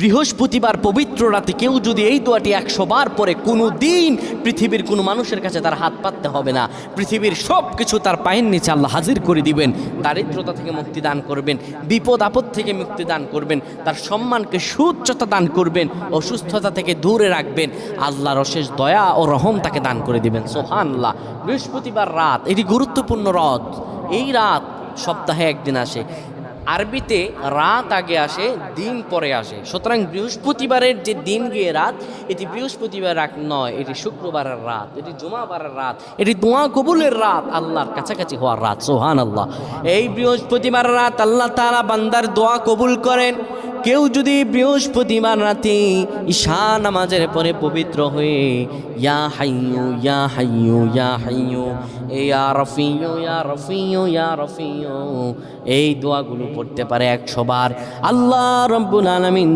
বৃহস্পতিবার পবিত্র রাতে কেউ যদি এই দোয়াটি 100 বার পরে কোনো দিন পৃথিবীর কোনো মানুষের কাছে তার হাত পাততে হবে না। পৃথিবীর সব কিছু তার পায়ের নিচে আল্লাহ হাজির করে দিবেন। দারিদ্রতা থেকে মুক্তি দান করবেন, বিপদ আপদ থেকে মুক্তি দান করবেন, তার সম্মানকে সুউচ্চতা দান করবেন, অসুস্থতা থেকে দূরে রাখবেন। আল্লাহর অশেষ দয়া ও রহম তাকে দান করে দিবেন। সুবহানাল্লাহ। বৃহস্পতিবার রাত এটি গুরুত্বপূর্ণ রাত। এই রাত সপ্তাহে একদিন আসে। আরবিতে রাত আগে আসে, দিন পরে আসে। সুতরাং বৃহস্পতিবারের যে দিন গিয়ে রাত, এটি বৃহস্পতিবার রাত নয়, এটি শুক্রবারের রাত, এটি জুমাবারের রাত, এটি দোয়া কবুলের রাত, আল্লাহর কাছাকাছি হওয়ার রাত। সুবহানাল্লাহ। এই বৃহস্পতিবার রাত আল্লাহ তাআলা বান্দার দোয়া কবুল করেন। কেউ যদি বৃহস্পতিবার রাতে ঈশা নামাজের পরে পবিত্র হয়ে ইয়া হাইয়ু ইয়া হাইয়ু ইয়া হাইয়ু ইয়া রফিয়ু ইয়া রফিয়ু ইয়া রফিয়ু এই দোয়াগুলো পড়তে পারে 100 বার, আল্লাহ রাব্বুল আলামিন